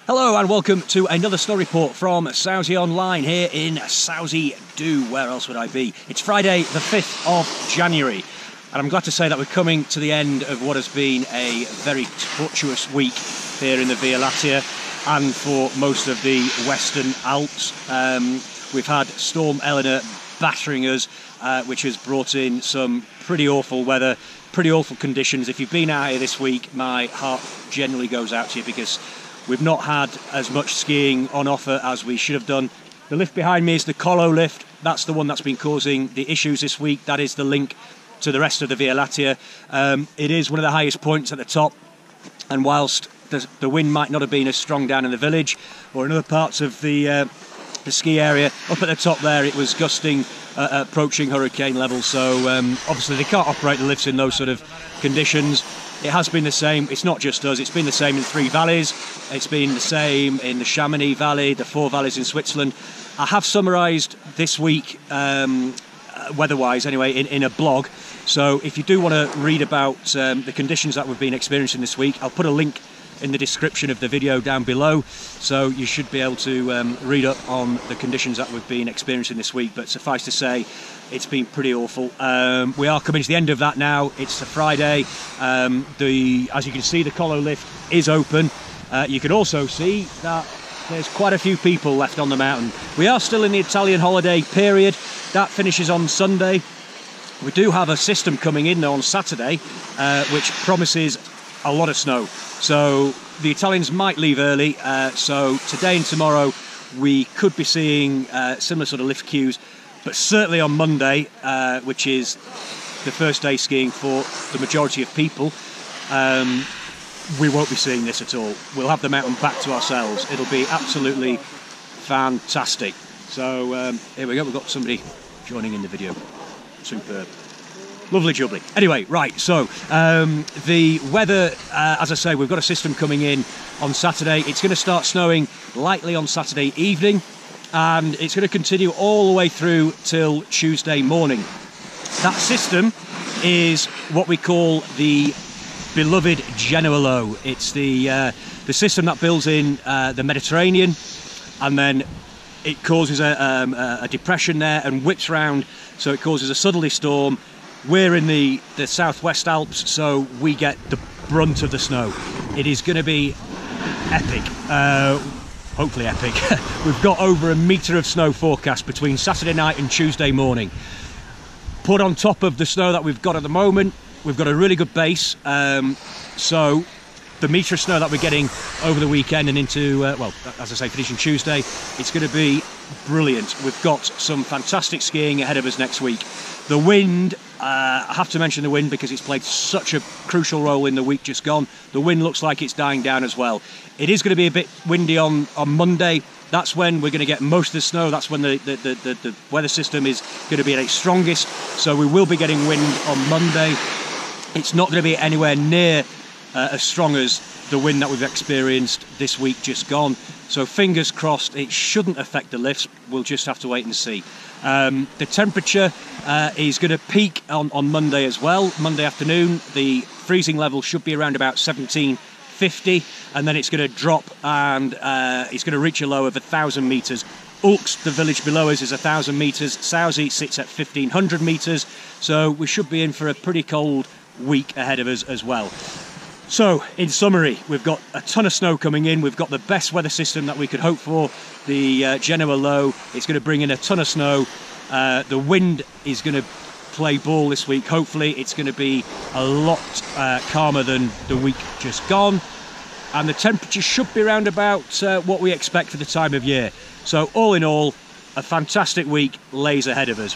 Hello and welcome to another snow report from Sauze Online here in Sauze Do. Where else would I be? It's Friday the 5th of January and I'm glad to say that we're coming to the end of what has been a very tortuous week here in the Via Lattea and for most of the Western Alps. We've had Storm Eleanor battering us, which has brought in some pretty awful weather, pretty awful conditions. If you've been out here this week, my heart generally goes out to you because we've not had as much skiing on offer as we should have done. The lift behind me is the Colo lift. That's the one that's been causing the issues this week. That is the link to the rest of the Via Lattea. It is one of the highest points at the top, and whilst the wind might not have been as strong down in the village or in other parts of the ski area, up at the top there it was gusting, approaching hurricane level, so obviously they can't operate the lifts in those sort of conditions. It has been the same, it's not just us, it's been the same in Three Valleys, it's been the same in the Chamonix Valley, the Four Valleys in Switzerland. I have summarised this week, weather-wise anyway, in a blog, so if you do want to read about the conditions that we've been experiencing this week, I'll put a link in the description of the video down below, so you should be able to read up on the conditions that we've been experiencing this week. But suffice to say, it's been pretty awful. We are coming to the end of that now. It's a Friday. As you can see, the Colo lift is open. You can also see that there's quite a few people left on the mountain. We are still in the Italian holiday period. That finishes on Sunday. We do have a system coming in though on Saturday, which promises a lot of snow. So the Italians might leave early, so today and tomorrow we could be seeing similar sort of lift queues, but certainly on Monday, which is the first day skiing for the majority of people, we won't be seeing this at all. We'll have the mountain back to ourselves. It'll be absolutely fantastic. So here we go, we've got somebody joining in the video. Superb. Lovely jubbly. Anyway, right, so the weather, as I say, we've got a system coming in on Saturday. It's going to start snowing lightly on Saturday evening, and it's going to continue all the way through till Tuesday morning. That system is what we call the beloved Genoa Low. It's the system that builds in the Mediterranean, and then it causes a depression there and whips round, so it causes a southerly storm. We're in the southwest Alps, so we get the brunt of the snow. It is going to be epic, hopefully epic. We've got over a metre of snow forecast between Saturday night and Tuesday morning. Put on top of the snow that we've got at the moment, we've got a really good base, so the metre of snow that we're getting over the weekend and into, well, as I say, finishing Tuesday, it's going to be brilliant. We've got some fantastic skiing ahead of us next week. The wind, I have to mention the wind because it's played such a crucial role in the week just gone. The wind looks like it's dying down as well. It is going to be a bit windy on Monday. That's when we're going to get most of the snow. That's when the weather system is going to be at its strongest. So we will be getting wind on Monday. It's not going to be anywhere near as strong as the wind that we've experienced this week just gone. So fingers crossed, it shouldn't affect the lifts. We'll just have to wait and see. The temperature is going to peak on Monday as well. Monday afternoon, the freezing level should be around about 1750, and then it's going to drop and it's going to reach a low of 1,000 metres. Ulks, the village below us, is 1,000 metres. Sauze sits at 1,500 metres, so we should be in for a pretty cold week ahead of us as well. So, in summary, we've got a ton of snow coming in. We've got the best weather system that we could hope for, the Genoa Low. It's going to bring in a ton of snow. The wind is going to play ball this week. Hopefully, it's going to be a lot calmer than the week just gone. And the temperature should be around about what we expect for the time of year. So, all in all, a fantastic week lays ahead of us.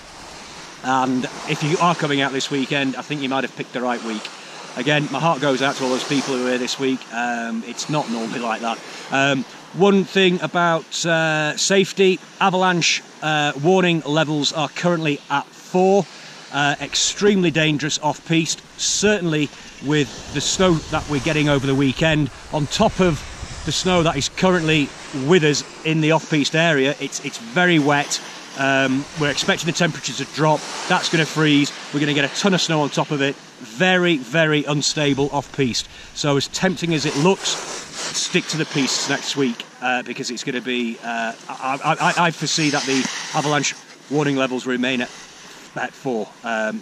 And if you are coming out this weekend, I think you might have picked the right week. Again, my heart goes out to all those people who are here this week. It's not normally like that. One thing about safety, avalanche warning levels are currently at 4. Extremely dangerous off-piste, certainly with the snow that we're getting over the weekend. On top of the snow that is currently with us in the off-piste area, it's very wet. We're expecting the temperatures to drop. That's going to freeze. We're going to get a ton of snow on top of it. Very, very unstable off-piste. So as tempting as it looks, stick to the piece next week because it's going to be. I foresee that the avalanche warning levels remain at 4.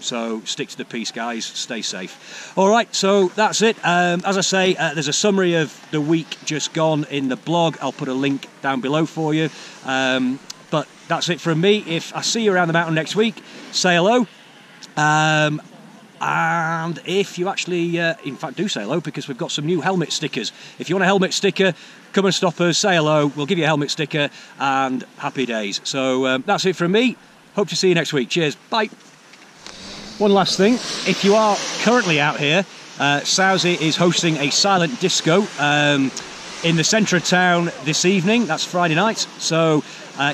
So stick to the piece, guys. Stay safe. All right, so that's it. As I say, there's a summary of the week just gone in the blog. I'll put a link down below for you. But that's it from me. If I see you around the mountain next week, say hello. And if you actually, in fact, do say hello, because we've got some new helmet stickers. If you want a helmet sticker, come and stop us, say hello. We'll give you a helmet sticker, and happy days. So that's it from me. Hope to see you next week. Cheers. Bye. One last thing. If you are currently out here, Sauze is hosting a silent disco in the centre of town this evening. That's Friday night. So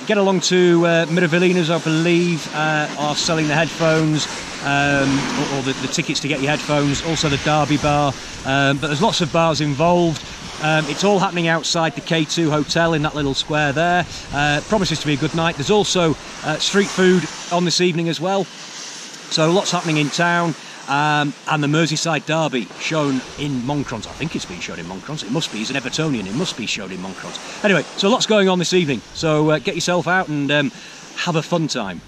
get along to Miravillinas, I believe, are selling the headphones or the tickets to get your headphones. Also the Derby Bar. But there's lots of bars involved. It's all happening outside the K2 Hotel in that little square there. Promises to be a good night. There's also street food on this evening as well. So lots happening in town. And the Merseyside Derby shown in Moncrons. I think it's been shown in Moncrons. It must be. He's an Evertonian. It must be shown in Moncrons. Anyway, so lots going on this evening. So get yourself out and have a fun time.